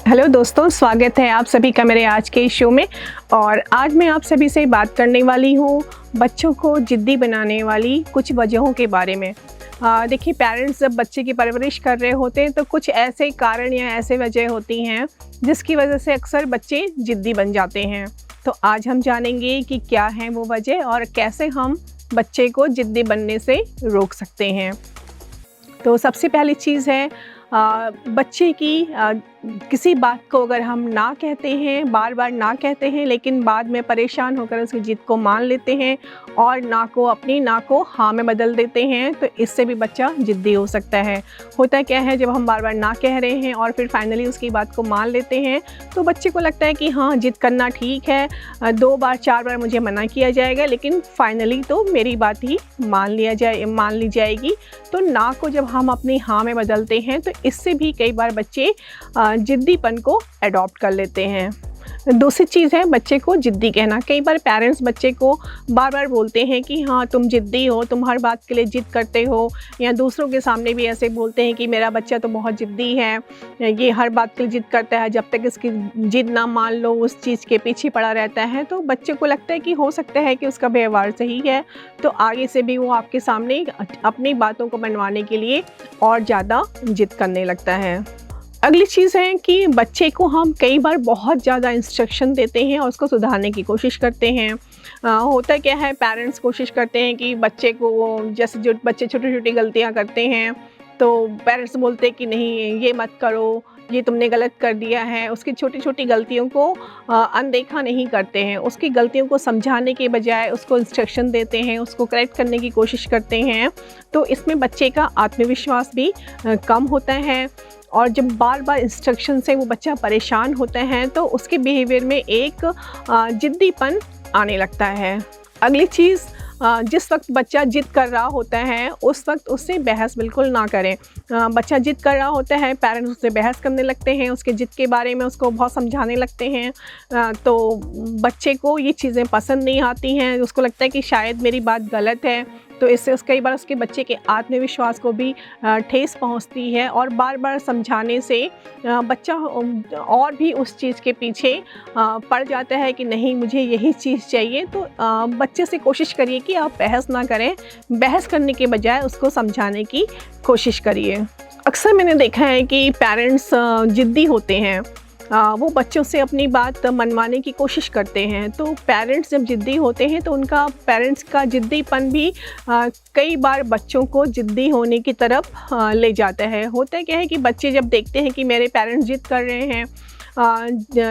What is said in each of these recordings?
Hello दोस्तों, स्वागत है आप सभी का मेरे आज के शो में। और आज मैं आप सभी से बात करने वाली हूँ बच्चों को ज़िद्दी बनाने वाली कुछ वजहों के बारे में। देखिए, पेरेंट्स जब बच्चे की परवरिश कर रहे होते हैं तो कुछ ऐसे कारण या ऐसे वजह होती हैं जिसकी वजह से अक्सर बच्चे ज़िद्दी बन जाते हैं। तो आज हम जानेंगे कि क्या है वो वजह और कैसे हम बच्चे को ज़िद्दी बनने से रोक सकते हैं। तो सबसे पहली चीज़ है बच्चे की किसी बात को अगर हम ना कहते हैं, बार बार ना कहते हैं, लेकिन बाद में परेशान होकर उसकी ज़िद को मान लेते हैं और ना को अपनी ना को हाँ में बदल देते हैं, तो इससे भी बच्चा ज़िद्दी हो सकता है। होता क्या है, जब हम बार बार ना कह रहे हैं और फिर फाइनली उसकी बात को मान लेते हैं तो बच्चे को लगता है कि हाँ, ज़िद करना ठीक है, 2 बार 4 बार मुझे मना किया जाएगा लेकिन फाइनली तो मेरी बात ही मान ली जाएगी। तो ना को जब हम अपनी हाँ में बदलते हैं तो इससे भी कई बार बच्चे ज़िद्दीपन को अडॉप्ट कर लेते हैं। दूसरी चीज़ है बच्चे को ज़िद्दी कहना। कई बार पेरेंट्स बच्चे को बार बार बोलते हैं कि हाँ, तुम ज़िद्दी हो, तुम हर बात के लिए ज़िद करते हो, या दूसरों के सामने भी ऐसे बोलते हैं कि मेरा बच्चा तो बहुत ज़िद्दी है, ये हर बात के लिए ज़िद करता है, जब तक इसकी ज़िद ना मान लो उस चीज़ के पीछे पड़ा रहता है। तो बच्चे को लगता है कि हो सकता है कि उसका व्यवहार सही है, तो आगे से भी वो आपके सामने अपनी बातों को मनवाने के लिए और ज़्यादा ज़िद करने लगता है। अगली चीज़ है कि बच्चे को हम कई बार बहुत ज़्यादा इंस्ट्रक्शन देते हैं और उसको सुधारने की कोशिश करते हैं। होता क्या है, पेरेंट्स कोशिश करते हैं कि बच्चे को, जैसे जो बच्चे छोटी छोटी गलतियां करते हैं तो पेरेंट्स बोलते हैं कि नहीं ये मत करो, ये तुमने गलत कर दिया है। उसकी छोटी छोटी गलतियों को अनदेखा नहीं करते हैं, उसकी गलतियों को समझाने के बजाय उसको इंस्ट्रक्शन देते हैं, उसको करेक्ट करने की कोशिश करते हैं। तो इसमें बच्चे का आत्मविश्वास भी कम होता है और जब बार बार इंस्ट्रक्शन से वो बच्चा परेशान होता है तो उसके बिहेवियर में एक ज़िद्दीपन आने लगता है। अगली चीज़, जिस वक्त बच्चा ज़िद कर रहा होता है उस वक्त उससे बहस बिल्कुल ना करें। बच्चा ज़िद कर रहा होता है, पेरेंट्स उससे बहस करने लगते हैं, उसके ज़िद के बारे में उसको बहुत समझाने लगते हैं, तो बच्चे को ये चीज़ें पसंद नहीं आती हैं। उसको लगता है कि शायद मेरी बात गलत है, तो इससे कई बार उसके बच्चे के आत्मविश्वास को भी ठेस पहुंचती है और बार बार समझाने से बच्चा और भी उस चीज़ के पीछे पड़ जाता है कि नहीं मुझे यही चीज़ चाहिए। तो बच्चे से कोशिश करिए कि आप बहस ना करें, बहस करने के बजाय उसको समझाने की कोशिश करिए। अक्सर मैंने देखा है कि पेरेंट्स ज़िद्दी होते हैं, वो बच्चों से अपनी बात मनवाने की कोशिश करते हैं। तो पेरेंट्स जब ज़िद्दी होते हैं तो उनका पेरेंट्स का ज़िद्दीपन भी कई बार बच्चों को ज़िद्दी होने की तरफ ले जाता है। होता क्या है कि बच्चे जब देखते हैं कि मेरे पेरेंट्स ज़िद कर रहे हैं,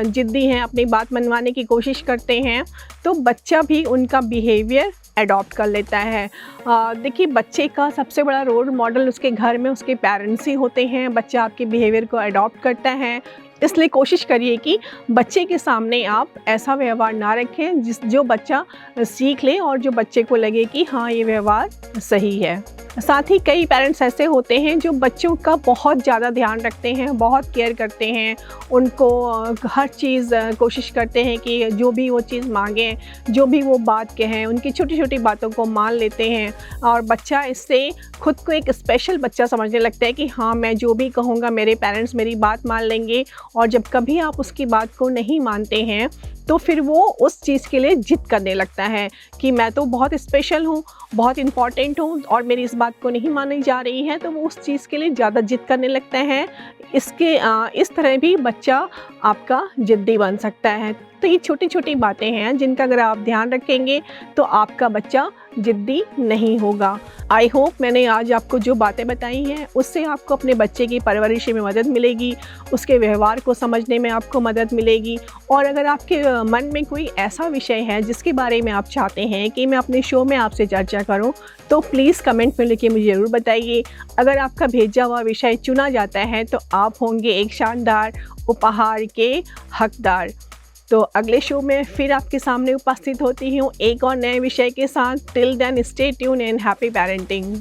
ज़िद्दी हैं, अपनी बात मनवाने की कोशिश करते हैं, तो बच्चा भी उनका बिहेवियर अडॉप्ट कर लेता है। देखिए, बच्चे का सबसे बड़ा रोल मॉडल उसके घर में उसके पेरेंट्स ही होते हैं। बच्चा आपके बिहेवियर को अडॉप्ट करता है, इसलिए कोशिश करिए कि बच्चे के सामने आप ऐसा व्यवहार ना रखें जो बच्चा सीख ले और जो बच्चे को लगे कि हाँ, ये व्यवहार सही है। साथ ही कई पेरेंट्स ऐसे होते हैं जो बच्चों का बहुत ज़्यादा ध्यान रखते हैं, बहुत केयर करते हैं, उनको हर चीज़ कोशिश करते हैं कि जो भी वो चीज़ मांगें, जो भी वो बात कहें, उनकी छोटी छोटी बातों को मान लेते हैं और बच्चा इससे खुद को एक स्पेशल बच्चा समझने लगता है कि हाँ, मैं जो भी कहूँगा मेरे पेरेंट्स मेरी बात मान लेंगे। और जब कभी आप उसकी बात को नहीं मानते हैं तो फिर वो उस चीज़ के लिए ज़िद करने लगता है कि मैं तो बहुत स्पेशल हूँ, बहुत इम्पॉर्टेंट हूँ और मेरी इस बात को नहीं मानी जा रही है, तो वो उस चीज़ के लिए ज़्यादा ज़िद करने लगता है। इस तरह भी बच्चा आपका ज़िद्दी बन सकता है। तो ये छोटी छोटी बातें हैं जिनका अगर आप ध्यान रखेंगे तो आपका बच्चा ज़िद्दी नहीं होगा। आई होप मैंने आज आपको जो बातें बताई हैं उससे आपको अपने बच्चे की परवरिश में मदद मिलेगी, उसके व्यवहार को समझने में आपको मदद मिलेगी। और अगर आपके मन में कोई ऐसा विषय है जिसके बारे में आप चाहते हैं कि मैं अपने शो में आपसे चर्चा करूं, तो प्लीज़ कमेंट में लिखिए, मुझे ज़रूर बताइए। अगर आपका भेजा हुआ विषय चुना जाता है तो आप होंगे एक शानदार उपहार के हकदार। तो अगले शो में फिर आपके सामने उपस्थित होती हूँ एक और नए विषय के साथ। Till then stay tune and happy parenting.